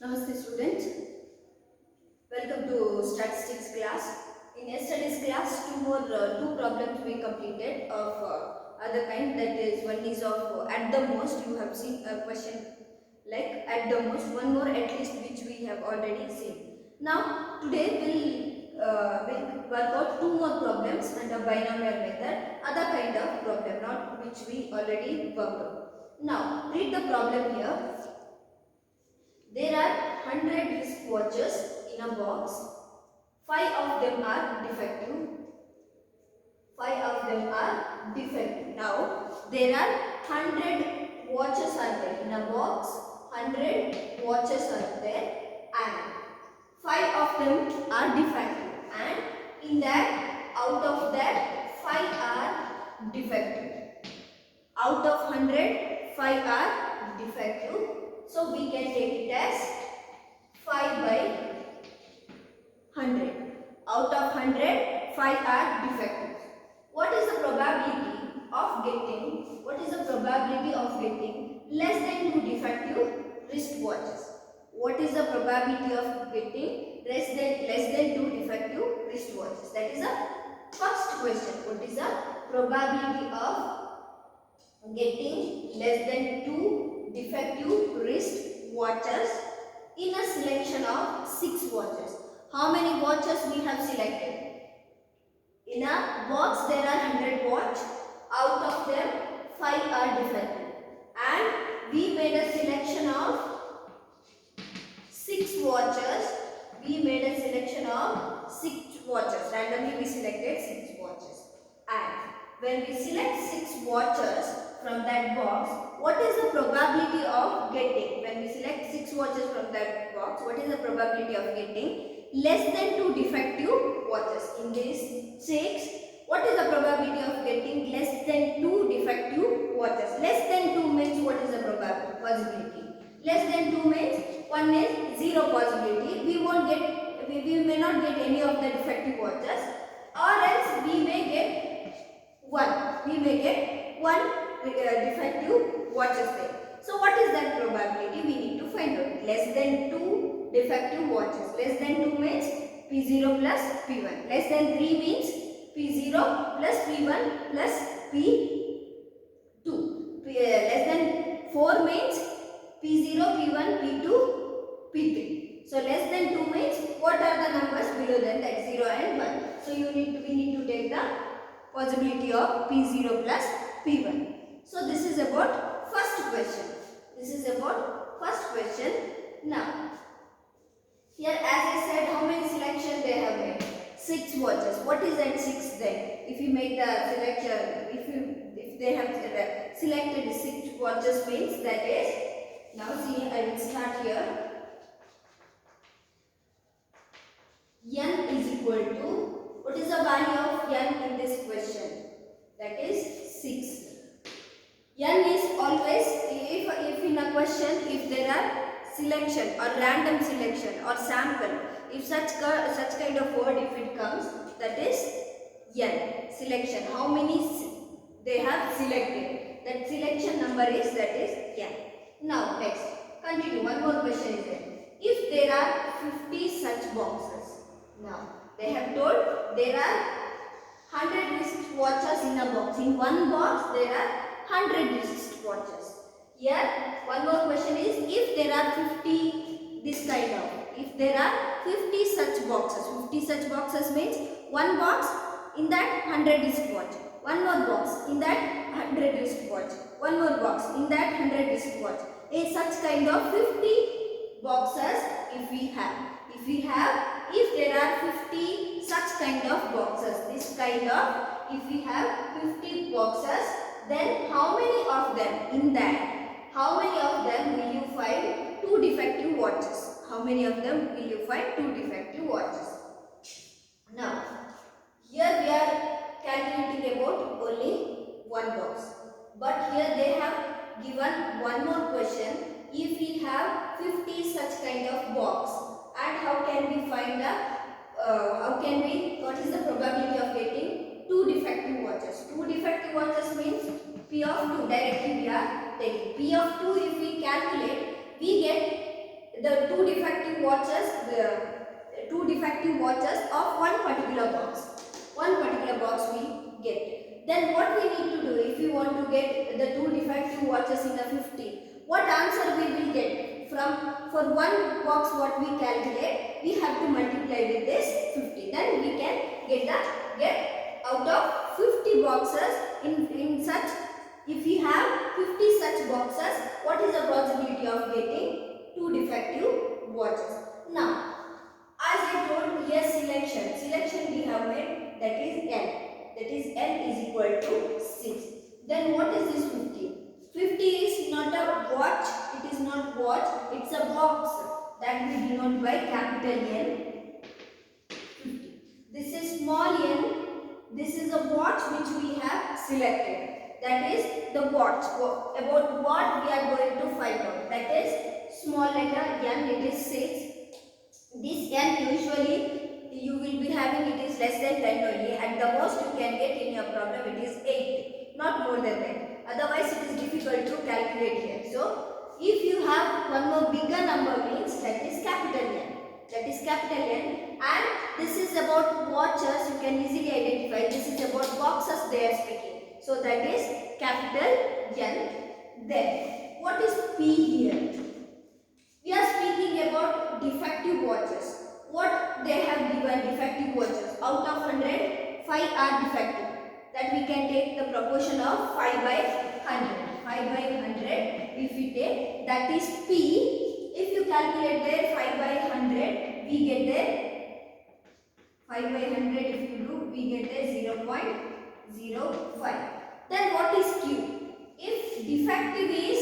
Namaste students, welcome to statistics class. In yesterday's class, two problems we completed of other kind, that is one is of at the most. You have seen a question like at the most, one more at least which we have already seen. Now today we'll work out two more problems under binomial method, other kind of problem, not which we already worked out. Now read the problem here. There are 100 wristwatches in a box. 5 of them are defective. 5 of them are defective. Now, there are 100 watches are there in a box. 100 watches are there and 5 of them are defective. And in that, out of that, 5 are defective. Out of 100, 5 are defective. So we can take it as 5 by 100. Out of 100, 5 are defective. What is the probability of getting? What is the probability of getting less than 2 defective wristwatches? What is the probability of getting less than 2 defective wristwatches? That is the first question. What is the probability of getting less than 2 defective wrist watches in a selection of 6 watches? How many watches we have selected? In a box there are 100 watches. Out of them 5 are defective. And we made a selection of 6 watches. We made a selection of 6 watches. Randomly we selected 6 watches. And when we select 6 watches from that box, what is the probability of getting? When we select 6 watches from that box, what is the probability of getting less than 2 defective watches? In this 6, what is the probability of getting less than 2 defective watches? Less than 2 means what is the possibility? Less than 2 means 1 is 0 possibility. We may not get any of the defective watches, or else we may get 1. We may get 1 defective watches there. So what is that probability? We need to find out. Less than 2 defective watches. Less than 2 means P0 plus P1. Less than 3 means P0 plus P1 plus P2. Less than 4 means P0, P1, P2, P3. So less than 2 means what are the numbers below them? That 0 and 1. So we need to take the possibility of P0 plus P1. So this is about first question. This is about first question. Now, here as I said, how many selections they have made? 6 watches. What is that 6 then? If you make the selection, if they have selected 6 watches means that is, now see, I will start here. N is equal to, what is the value of N in this question? That is 6. N is always, if in a question, if there are selection or random selection or sample, if such kind of word if it comes, that is N, selection. How many they have selected? That selection number is, that is N. Now next, continue. One more question is there. If there are 50 such boxes, now they have told there are 100 wristwatches in a box. In one box there are 100 wristwatches. Here one more question is, if there are 50 this kind of, if there are 50 such boxes. 50 such boxes means one box, in that 100 wristwatch. One more box, in that 100 wristwatch. One more box, in that 100 wristwatch. A such kind of 50 boxes if we have. If there are 50 such kind of boxes, this kind of, if we have 50 boxes, then how many of them in that, how many of them will you find 2 defective watches? How many of them will you find 2 defective watches? Now, here we are calculating about only one box. But here they have given one more question. If we have 50 such kind of box, and how can we find what is the probability of getting 2 defective watches? 2 defective watches means P of 2, directly we are taking. P of 2 if we calculate, we get the two defective watches of one particular box. One particular box we get. Then what we need to do if we want to get the two defective watches in the 50? What answer we will get? For one box what we calculate, we have to multiply with this 50. Then we can get out of 50 boxes in such, if we have 50 such boxes, what is the possibility of getting two defective watches? Now, as I told here, selection we have made, that is N. That is N is equal to 6. Then what is this 50? 50 is not a watch, it is not watch, it's a box that we denote by capital N. 50. This is small n, this is a watch which we have selected. That is the watch. About what we are going to find out. That is small letter n, it is 6. This n usually you will be having it is less than 10 only. At the most you can get in your problem it is 8, not more than that. Otherwise it is difficult to calculate here. So if you have one more bigger number means that is capital N. That is capital N, and this is about watches, you can easily identify. This is about boxes they are speaking. So that is capital N. Then what is P here? We are speaking about defective watches. What they have given defective watches? Out of 100, 5 are defective. That we can take the proportion of 5 by 100. 5 by 100 if we take, that is P. If you calculate there 5 by 100, we get there 5 by 100 if you do, we get there 0.05. Then what is Q? If defective is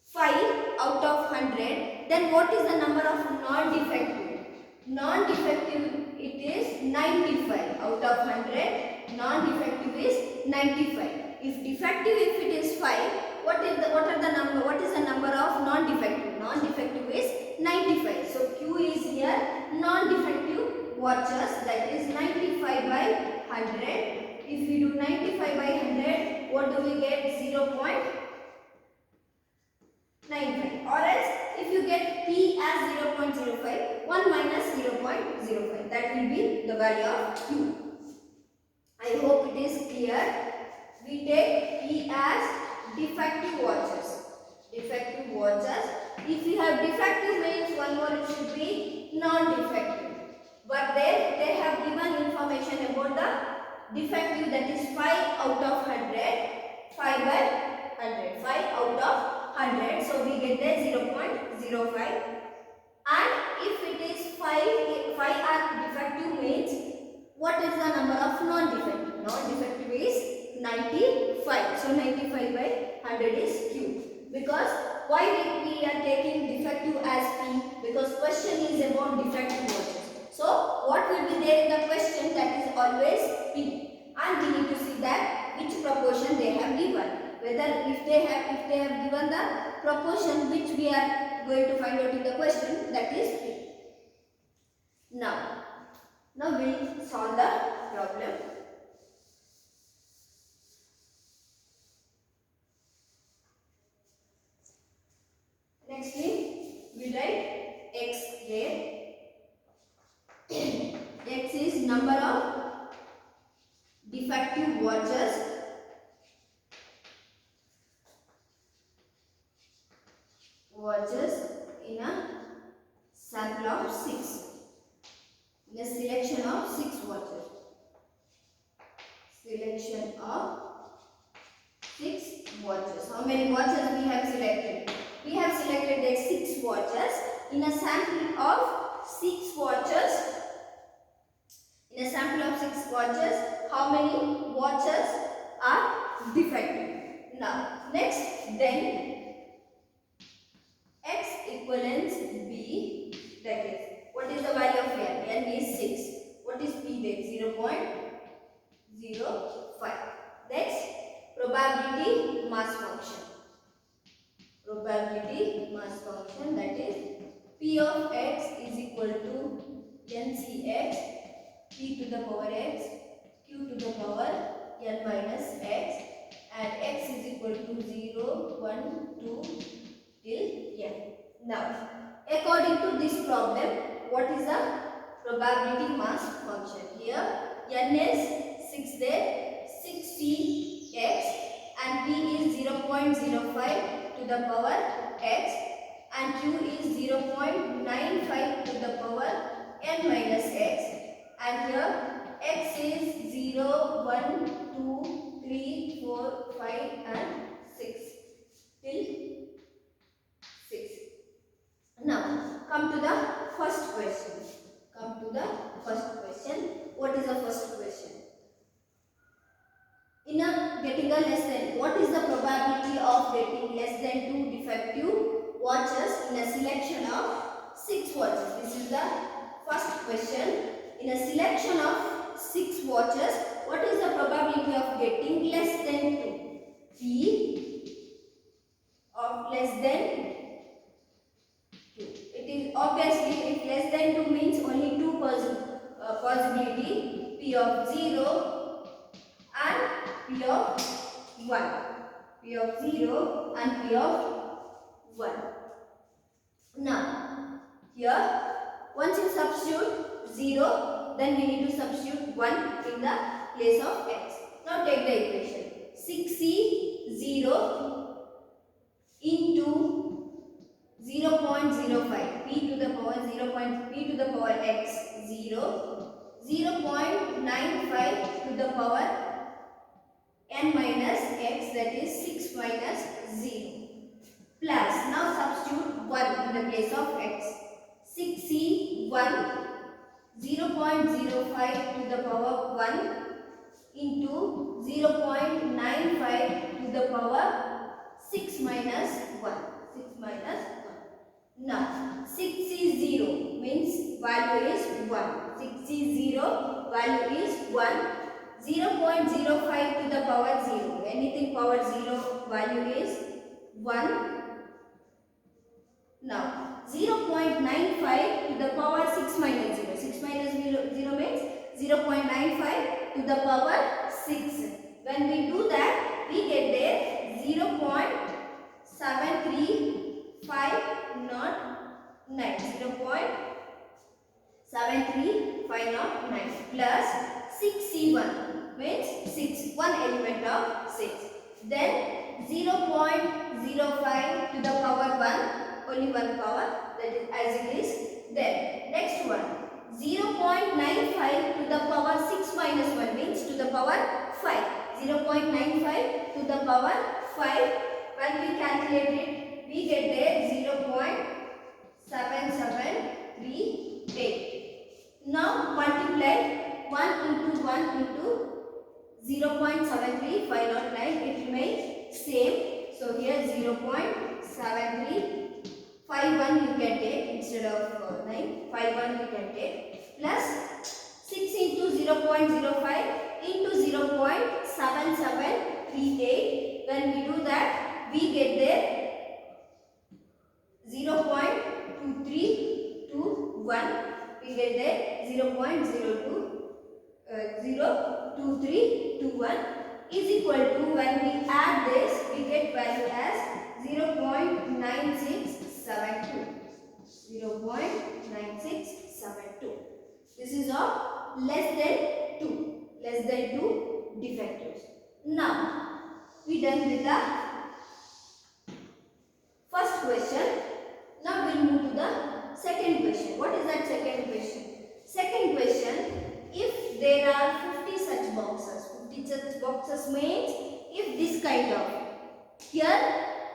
5 out of 100, then what is the number of non-defective? Non-defective it is 95 out of 100. Non-defective is 95. If defective, if it is 5, what is the number of non-defective? Non-defective is 95. So Q is here non-defective watches, that is 95 by 100. If we do 95 by 100, what do we get? 0.95. Or else if you get P as 0.05, 1 minus 0.05, that will be the value of Q. I hope it is clear. We take P as defective watches. Defective watches. If we have defective means one more it should be non-defective. But then they have given information about the defective, that is 5 out of 100. 5 by 100. 5 out of 100. So we get there 0.05. And if it is 5 are defective means what is the number of non-defective? Non-defective is 95. So 95 by 100 is Q. Because why we are taking defective as P? Because question is about defective watches. So what will be there in the question? That is always P. And we need to see that which proportion they have given. Whether if they have given the proportion which we are going to find out in the question, that is P. Now we'll solve the problem. Nextly, we write X here. X is number of defective watches in a sample of 6. In a selection of 6 watches. Selection of 6 watches. How many watches we have selected? We have selected the 6 watches. In a sample of 6 watches. In a sample of 6 watches, how many watches are defective? Now, next, then X equivalents B, that is, what is the value of N? N is 6. What is P then? 0.05. Next, probability mass function. Probability mass function, that is P of X is equal to NCX, P to the power X, Q to the power N minus X, and X is equal to 0, 1, 2 till N. Now, According to this problem, what is the probability mass function? Here n is 6 there, 6c(x) and p is 0.05 to the power x and q is 0.95 to the power n minus x, and here x is 0, 1, 2, 3, 4, 5 and 6 till 6. Now come to the first question. What is the first question? In a getting a less than, what is the probability of getting less than 2 defective watches in a selection of 6 watches? This is the first question. In a selection of 6 watches, what is the probability of getting less than 2? P of less than 2. It is obviously, if less than 2 means only 2 possibility, P of 0 and P of 1. P of 0 and P of 1. Now, here, once you substitute 0, then we need to substitute 1 in the place of x. Now, take the equation. 6c(0) into 0.05 p to the power 0. P to the power x 0, 0.95 to the power n minus x, that is 6 minus 0, plus, now substitute 1 in the place of x. 6c(1) 0.05 to the power 1 into 0.95 to the power 6 minus 1. 6 minus 1. Now 6c(0) means value is 1. 6c(0) value is 1. 0.05 to the power 0. Anything power 0 value is 1. Now 0.95 to the power 6 minus 0. 6 minus 0 means 0.95 to the power 6. When we do that, we get there 0.73509. 0.73509 plus 6c(1) means 6, one element of 6. Then 0.05 to the power 1, only one power, that is as it is. Then next one, 0.95 to the power 6 minus 1 means to the power 5. 0.95 to the power 5. When we calculate it, we get there 0.7738. Now multiply 1 into 1 into 0.73509, it remains same. So here 0.7351 you can take instead of 9. 51 you can take, plus 6 into 0.05 into 0.7738. When we do that, we get there 0.2321. We get there 0.2321 is equal to, when we add this, we get value as 0.9672. 0.9672. This is of less than 2 defectives. Now we done with the first question. Now we'll move to the second question. What is that second question? Second question, if there are 50 such boxes. 50 such boxes means, if this kind of, here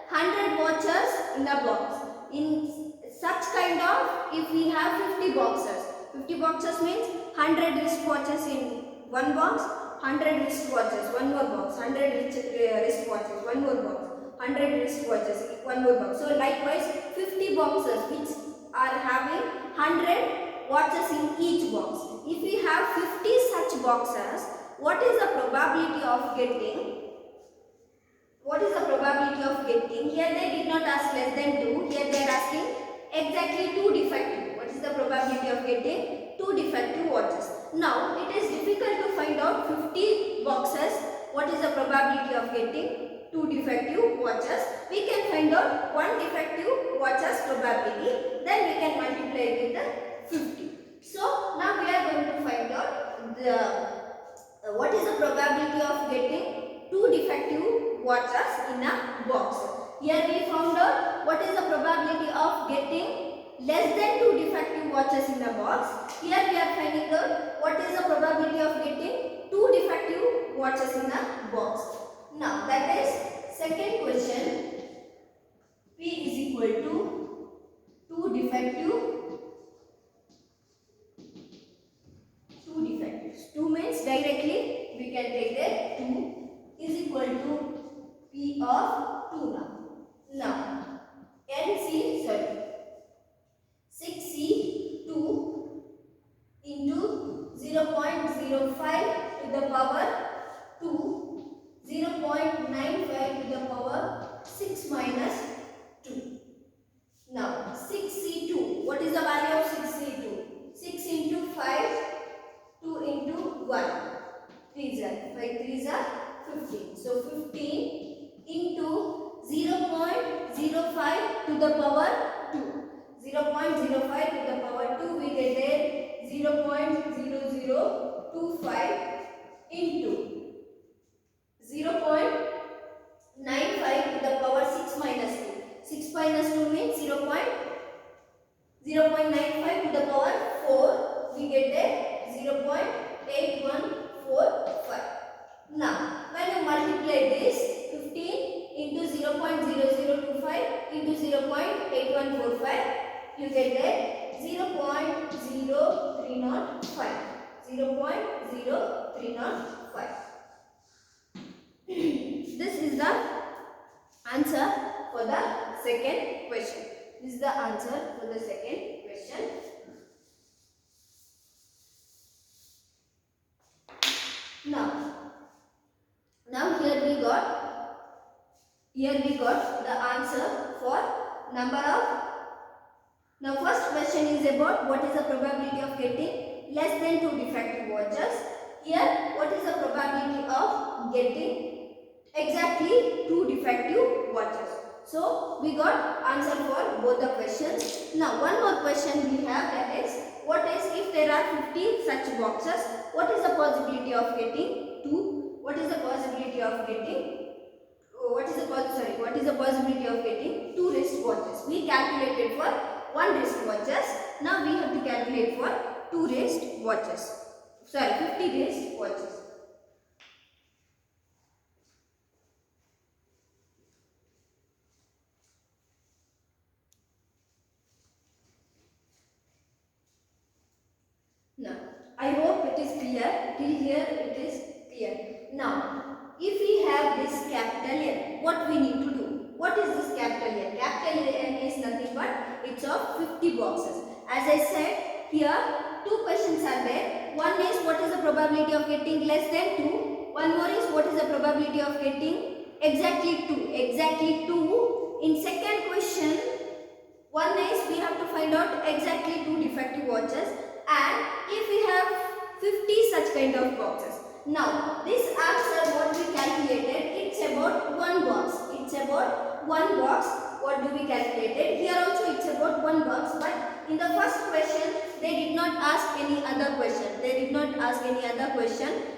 100 watches in a box. In such kind of, if we have 50 boxes. 50 boxes means 100 wristwatches in one box, 100 wristwatches, one more box, 100 wristwatches, one more box, 100 wristwatches, one more box. So likewise 50 boxes which are having 100 watches in each box. If we have 50 such boxes, what is the probability of getting? Here they did not ask less than 2. Here they are asking exactly 2 defective. What is the probability of getting 2 defective watches? Now it is difficult to find out 50 boxes. What is the probability of getting two defective watches. We can find out one defective watches probability. Then we can multiply it with the 50. So now we are going to find out the what is the probability of getting two defective watches in a box. Here we found out what is the probability of getting less than two defective watches in a box. Here we are finding out what is the probability of getting two defective watches in a box. Now that is second question. P is equal to two defectives. Two means directly we can take that 2 is equal to P of 2 now. Now NC 6C2 into 0.05 to the power 2, 0.95 to the power 6 minus 2. Now 6C2, what is the value of 6C2? 6 into 5, 2 into 1, 3s are 5 3s are 15. So 15 into 0.05 to the power 2. 0.05 to the power 2 we get there 0.0025 into 0.95 to the power 6 minus 2. 6 minus 2 means 0.95 to the power 4 we get there 0.8145. Now when you multiply this 15 into 0.0025 into 0.8145 you get there 0.0305. 0.0305. This is the answer for the second question. This is the answer for the second question. Now here we got the answer for number of. Now first question is about what is the probability of getting less than two defective watches. Here what is the probability of getting exactly two defective watches. So we got answer for both the questions. Now one more question we have, that is what is if there are 50 such boxes, what is the possibility of getting two? What is the possibility of getting what is the possibility of getting two wristwatches? We calculated for one wristwatches. Now we have to calculate for two wristwatches. 50 wristwatches. Now I hope it is clear. Till here it is clear. Now if we have this capital N, what we need to do? What is this capital N? Capital N is nothing but it's of 50 boxes. As I said, here two questions are there. One is what is the probability of getting less than 2. One more is what is the probability of getting exactly 2. Exactly 2. In second question, one is we have to find out exactly two defective watches, and if we have 50 such kind of boxes. Now this answer what we calculated, it's about one box. It's about one box. What do we calculated? Here also it's about one box, but in the first question they did not ask any other question.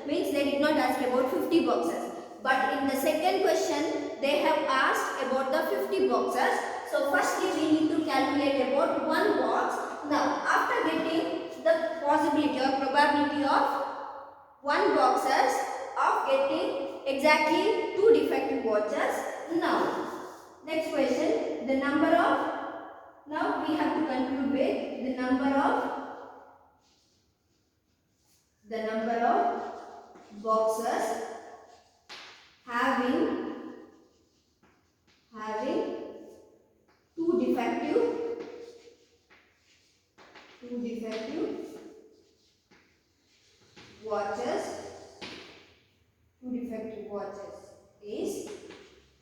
Means they did not ask about 50 boxes. But in the second question they have asked about the 50 boxes. So firstly we need to calculate about one box. Now after getting the possibility or probability of one boxes of getting exactly two defective watches. Now next question, the number of, now we have to conclude with the number of boxes having two defective watches. Two defective watches is,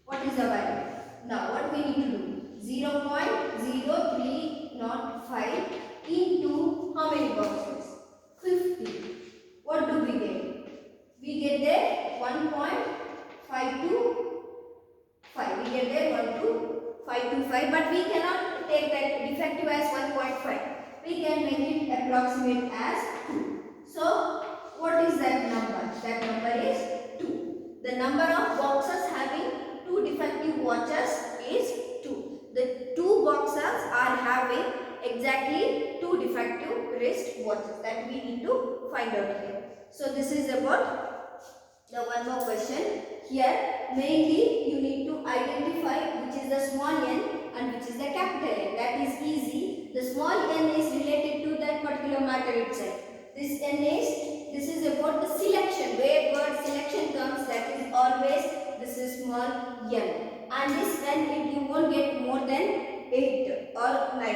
what is the value? Now what we need to do? 0.0305 into how many boxes? 50. What do we get? We get there 1.52 calculated 1 to 525, but we cannot take that defective as 1.5. We can make it approximate as 2. So what is that number? That number is 2. The number of boxes having 2 defective watches is 2. The 2 boxes are having exactly 2 defective wrist watches that we need to find out here. So this is about the one more question. Here mainly you need to identify which is the small n and which is the capital N. That is easy. The small n is related to that particular matter itself. This is about the selection. Where word selection comes, that is always this is small n. And this n you won't get more than 8 or 9.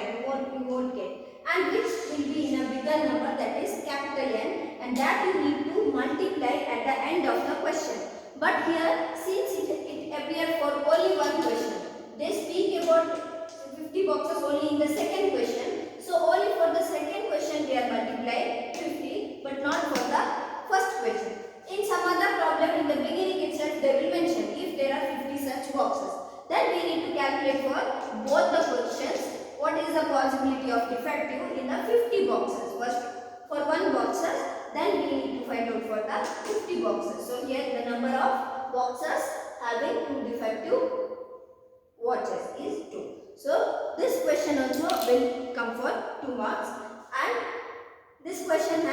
You won't get. And which will be in a bigger number, that is capital N, and that you need to multiply at the end of the question. But here, since it appeared for only one question, they speak about 50 boxes only in the second question. So only for the second question they are multiplied 50, but not for the first question. In some other problem in the beginning itself they will mention if there are 50 such boxes. Then we need to calculate for both the questions what is the possibility of defective in the 50 boxes. First for one boxes, then we need to find out for the 50 boxes. So here the number of boxes having 2 defective watches is 2. So this question also will come for 2 marks, and this question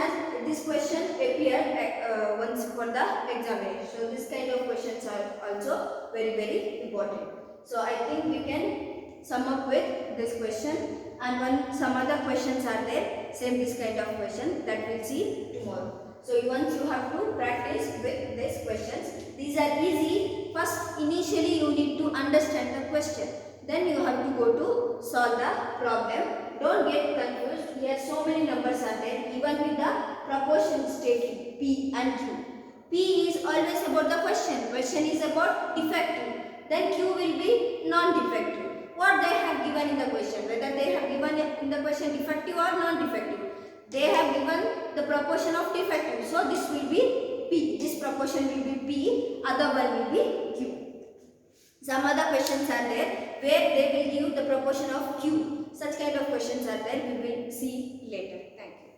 appeared once for the examination. So this kind of questions are also very important. So I think we can sum up with this question, and some other questions are there, same this kind of question, that we'll see tomorrow. So once you have to practice with these questions. These are easy. First initially you need to understand the question, then you have to go to solve the problem. Don't get confused. Here so many numbers are there, even with the proportions taken P and Q. P is always about the question. Question is about defective. Then Q will be non-defective. What they have given in the question, whether they have given in the question defective or non-defective. They have given the proportion of defective. So this will be P. This proportion will be P. Other one will be Q. Some other questions are there where they will give the proportion of Q. Such kind of questions are there. We will see later. Thank you.